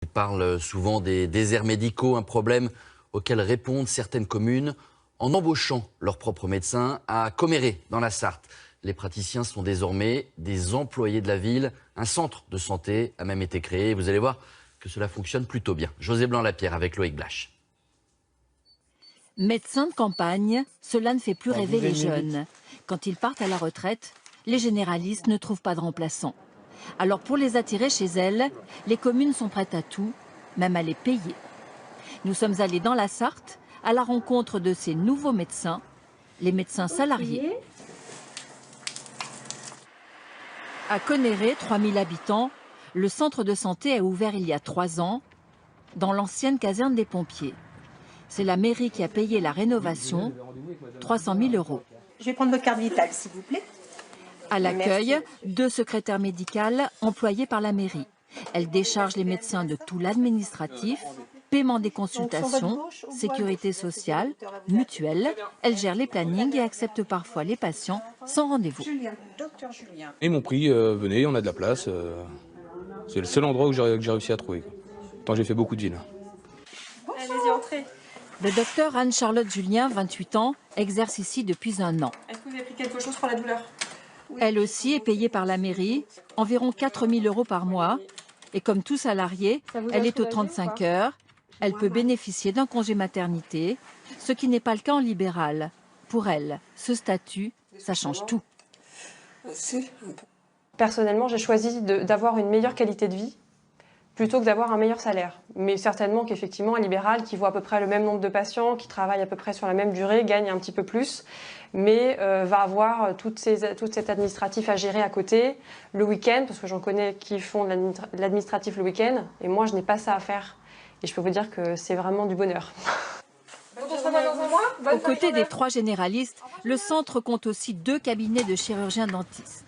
On parle souvent des déserts médicaux, un problème auquel répondent certaines communes en embauchant leurs propres médecins. À Comméré, dans la Sarthe, les praticiens sont désormais des employés de la ville. Un centre de santé a même été créé. Vous allez voir que cela fonctionne plutôt bien. José Blanc-Lapierre avec Loïc Blache. Médecins de campagne, cela ne fait plus rêver les jeunes. Quand ils partent à la retraite, les généralistes ne trouvent pas de remplaçants. Alors pour les attirer chez elles, les communes sont prêtes à tout, même à les payer. Nous sommes allés dans la Sarthe à la rencontre de ces nouveaux médecins, les médecins salariés. À Comméré, 3000 habitants, le centre de santé a ouvert il y a 3 ans, dans l'ancienne caserne des pompiers. C'est la mairie qui a payé la rénovation, 300 000 €. Je vais prendre votre carte vitale, s'il vous plaît. À l'accueil, 2 secrétaires médicales employées par la mairie. Elles déchargent les médecins de tout l'administratif, paiement des consultations, sécurité sociale, mutuelle. Elles gèrent les plannings et acceptent parfois les patients sans rendez-vous. Ils m'ont pris, venez, on a de la place. C'est le seul endroit où j'ai réussi à trouver. Tant j'ai fait beaucoup de villes. Allez-y, entrez. Le docteur Anne-Charlotte Julien, 28 ans, exerce ici depuis 1 an. Est-ce que vous avez pris quelque chose pour la douleur? Elle aussi est payée par la mairie, environ 4 000 € par mois. Et comme tout salarié, elle est aux 35 heures. Elle peut bénéficier d'un congé maternité, ce qui n'est pas le cas en libéral. Pour elle, ce statut, ça change tout. Personnellement, j'ai choisi d'avoir une meilleure qualité de vie plutôt que d'avoir un meilleur salaire. Mais certainement qu'effectivement, un libéral qui voit à peu près le même nombre de patients, qui travaille à peu près sur la même durée, gagne un petit peu plus, mais va avoir tout cet administratif à gérer à côté, le week-end, parce que j'en connais qui font de l'administratif le week-end, et moi, je n'ai pas ça à faire. Et je peux vous dire que c'est vraiment du bonheur. Aux côtés des 3 généralistes, le centre compte aussi 2 cabinets de chirurgiens dentistes.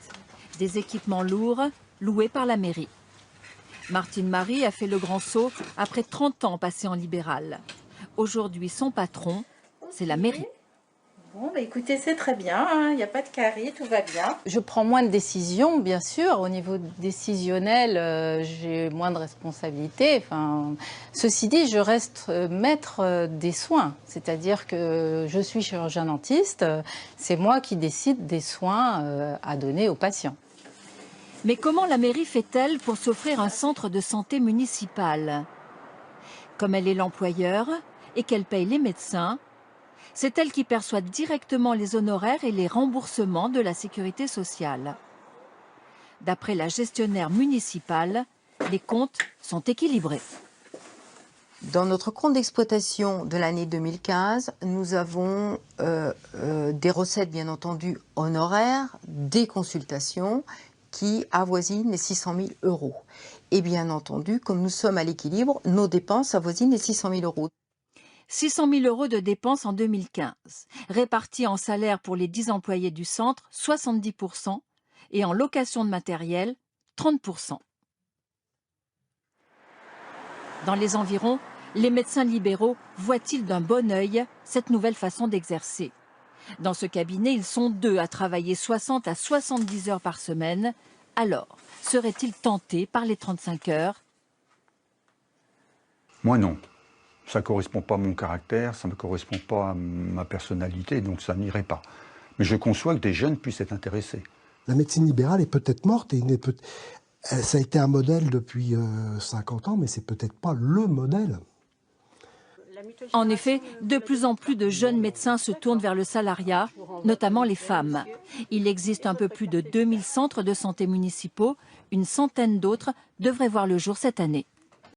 Des équipements lourds loués par la mairie. Martine Marie a fait le grand saut après 30 ans passés en libéral. Aujourd'hui, son patron, c'est la mairie. Bon, bah écoutez, c'est très bien, il n'y a pas de carie, tout va bien. Je prends moins de décisions, bien sûr. Au niveau décisionnel, j'ai moins de responsabilités. Enfin, ceci dit, je reste maître des soins. C'est-à-dire que je suis chirurgien dentiste. C'est moi qui décide des soins à donner aux patients. Mais comment la mairie fait-elle pour s'offrir un centre de santé municipal? Comme elle est l'employeur et qu'elle paye les médecins, c'est elle qui perçoit directement les honoraires et les remboursements de la sécurité sociale. D'après la gestionnaire municipale, les comptes sont équilibrés. Dans notre compte d'exploitation de l'année 2015, nous avons des recettes, bien entendu, honoraires, des consultations qui avoisinent les 600 000 €. Et bien entendu, comme nous sommes à l'équilibre, nos dépenses avoisinent les 600 000 €. 600 000 € de dépenses en 2015, répartis en salaire pour les 10 employés du centre, 70 %, et en location de matériel, 30 %. Dans les environs, les médecins libéraux voient-ils d'un bon œil cette nouvelle façon d'exercer? Dans ce cabinet, ils sont 2 à travailler 60 à 70 heures par semaine. Alors, seraient-ils tentés par les 35 heures? Moi, non. Ça ne correspond pas à mon caractère, ça ne correspond pas à ma personnalité, donc ça n'irait pas. Mais je conçois que des jeunes puissent être intéressés. La médecine libérale est peut-être morte, et ça a été un modèle depuis 50 ans, mais c'est peut-être pas le modèle. En effet, de plus en plus de jeunes médecins se tournent vers le salariat, notamment les femmes. Il existe un peu plus de 2000 centres de santé municipaux, une centaine d'autres devraient voir le jour cette année.